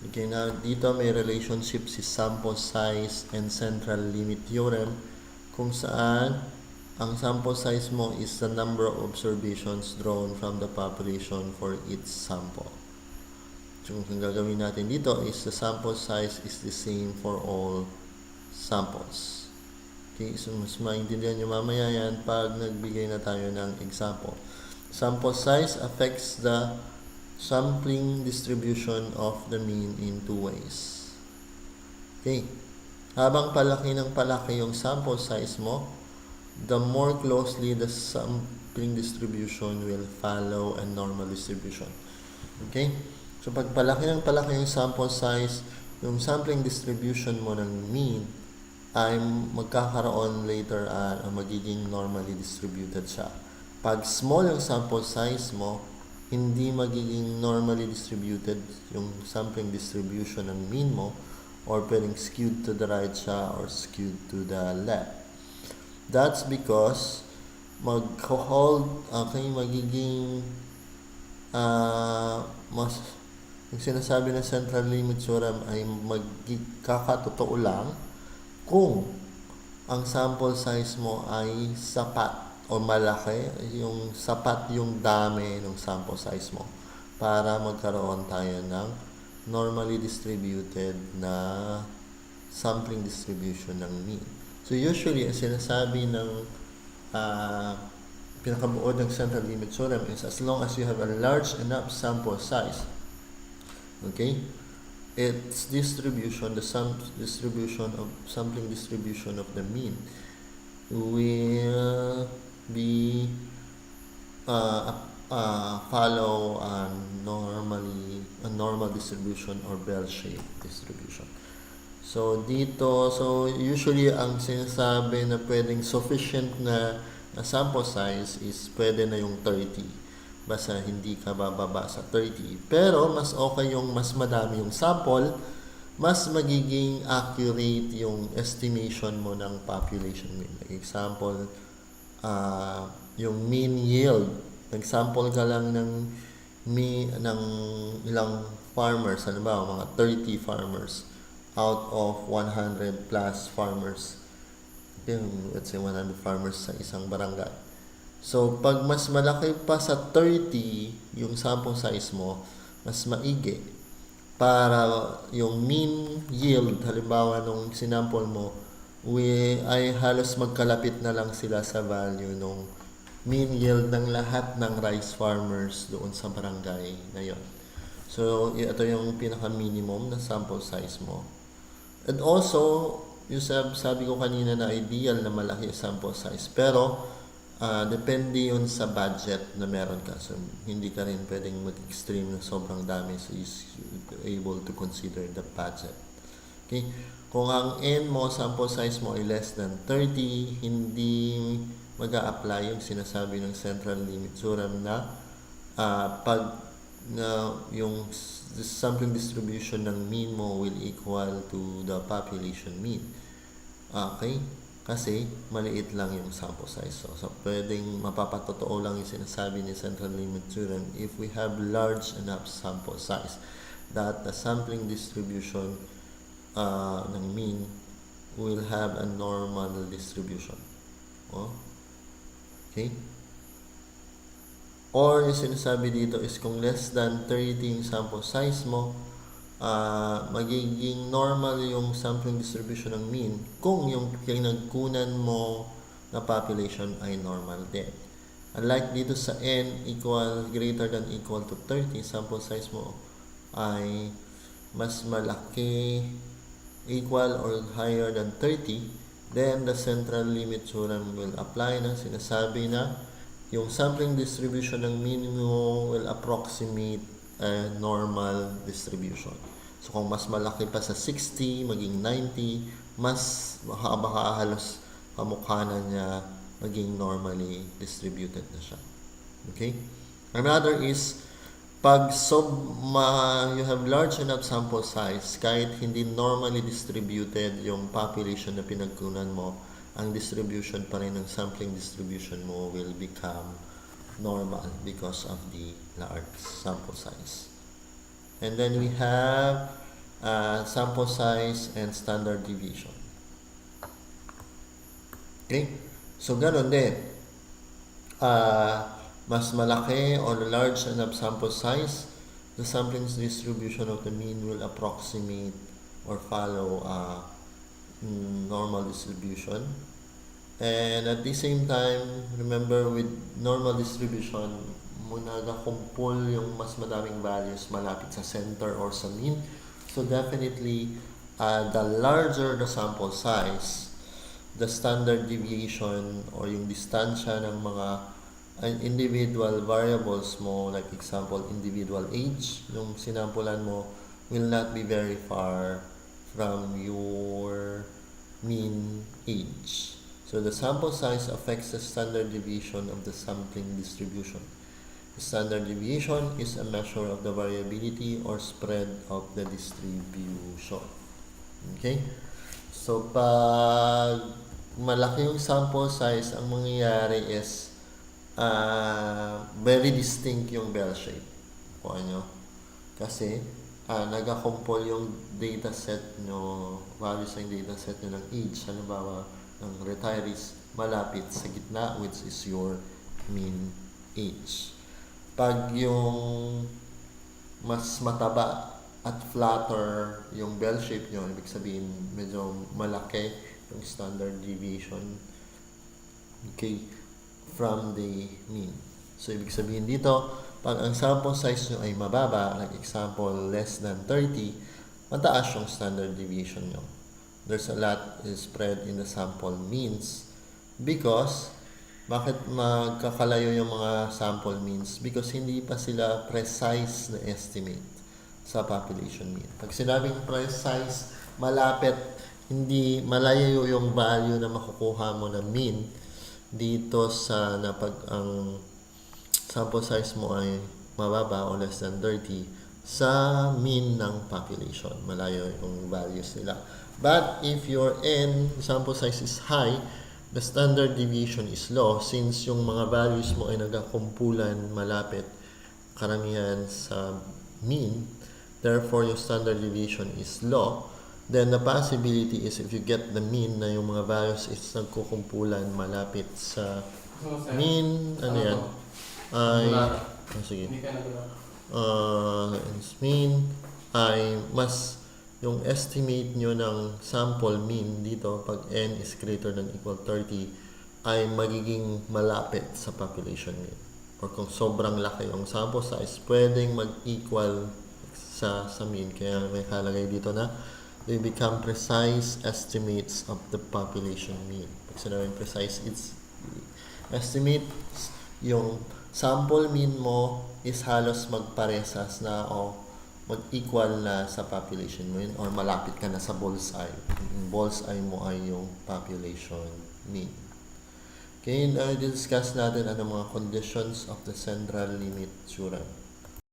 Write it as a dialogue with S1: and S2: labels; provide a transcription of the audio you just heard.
S1: Okay, na dito may relationship si sample size and central limit theorem kung saan ang sample size mo is the number of observations drawn from the population for each sample. So, kung gagawin natin dito is the sample size is the same for all samples. Okay, so mas maintindihan nyo mamaya yan pag nagbigay na tayo ng example. Sample size affects the sampling distribution of the mean in two ways. Okay, habang palaki ng palaki yung sample size mo, the more closely the sampling distribution will follow a normal distribution. Okay, so pag palaki ng palaki yung sample size, yung sampling distribution mo ng mean ay magkakaroon later magiging normally distributed siya. Pag small yung sample size mo, hindi magiging normally distributed yung sampling distribution ng mean mo, or pwedeng skewed to the right siya or skewed to the left. That's because magiging yung sinasabi ng central limit theorem ay magkakatotoo lang kung ang sample size mo ay sapat o malaki, yung sapat yung dami ng sample size mo para magkaroon tayo ng normally distributed na sampling distribution ng mean. So usually, ang sinasabi ng pinakabuod ng central limit theorem is as long as you have a large enough sample size, okay, its distribution, the sampling distribution of the mean will be follow a normal distribution or bell-shaped distribution. So dito, usually ang sinasabi na pwedeng sufficient na sample size is pwede na yung 30. Basta hindi ka bababa sa 30. Pero mas okay yung mas madami yung sample, mas magiging accurate yung estimation mo ng population mean. Like example, yung mean yield. Nag-sample ka lang ng ilang farmers, ano ba, mga 30 farmers out of 100 plus farmers. Let's say 100 farmers sa isang barangay. So, pag mas malaki pa sa 30 yung sample size mo, mas maigi para yung mean yield, halimbawa nung sinample mo, ay halos magkalapit na lang sila sa value nung mean yield ng lahat ng rice farmers doon sa barangay na yon. So, ito yung pinaka-minimum na sample size mo. And also, yung sabi ko kanina na ideal na malaki sample size. Pero, depende yun sa budget na meron ka. So, hindi ka rin pwedeng mag-extreme na sobrang dami. So, you're able to consider the budget. Okay? Kung ang N mo, sample size mo ay less than 30, hindi mag-a-apply yung sinasabi ng central limit theorem na yung sampling distribution ng mean mo will equal to the population mean. Okay? Kasi maliit lang yung sample size. So pwedeng mapapatotoo lang yung sinasabi ni central limit theorem if we have large enough sample size that the sampling distribution ng mean will have a normal distribution. Okay? Or yung sinasabi dito is kung less than 30 yung sample size mo, magiging normal yung sampling distribution ng mean kung yung pinagkunan mo na population ay normal din. Unlike dito sa N greater than equal to 30, sample size mo ay mas malaki, equal or higher than 30, then the central limit theorem will apply na sinasabi na yung sampling distribution ng mean mo will approximate a normal distribution. So, kung mas malaki pa sa 60, maging 90, mas baka halos kamukha na niya maging normally distributed na siya. Okay? Another is, pag you have large enough sample size, kahit hindi normally distributed yung population na pinagkunan mo, ang distribution pa rin ng sampling distribution mo will become normal because of the large sample size. And then we have sample size and standard deviation. Okay? So, ganun din. Mas malaki or large enough sample size, the sampling distribution of the mean will approximate or follow normal distribution. And at the same time, remember with normal distribution, muna nakakumpul yung mas madaming values malapit sa center or sa mean. So definitely, the larger the sample size, the standard deviation or yung distansya ng mga individual variables mo, like example, individual age, yung sinampulan mo will not be very far from your mean age. So the sample size affects the standard deviation of the sampling distribution. The standard deviation is a measure of the variability or spread of the distribution. Okay? So pag malaki yung sample size, ang mangyayari is very distinct yung bell shape. Kuha nyo. Kasi nagakumpol yung dataset nyo, values ng dataset nyo ng age, halimbawa ng retirees, malapit sa gitna, which is your mean age. Pag yung mas mataba at flatter yung bell shape nyo, ibig sabihin medyo malaki yung standard deviation, okay, from the mean. So, ibig sabihin dito, pag ang sample size nyo ay mababa, like example, less than 30, mataas yung standard deviation nyo. There's a lot is spread in the sample means because, bakit magkakalayo yung mga sample means? Because hindi pa sila precise na estimate sa population mean. Pag sinabing precise, malapit, hindi malayo yung value na makukuha mo na mean dito sa napag ang sample size mo ay mababa o less than 30 sa mean ng population. Malayo yung values nila. But if your n sample size is high, the standard deviation is low since yung mga values mo ay nagkakumpulan malapit karamihan sa mean. Therefore, yung standard deviation is low. Then the possibility is if you get the mean na yung mga values is nagkukumpulan malapit sa mean, ano yan? Sige. Mean ay mas yung estimate nyo ng sample mean dito pag n is greater than equal 30 ay magiging malapit sa population mean. Or kung sobrang laki yung sample size, pwedeng mag-equal sa mean. Kaya may kalagay dito na they become precise estimates of the population mean. Pag sinabing precise, it's estimates yung sample mean mo is halos magparesas na o mag-equal na sa population mean or malapit ka na sa bullseye. Yung bullseye mo ay yung population mean. Okay, now discuss natin ano mga conditions of the central limit theorem.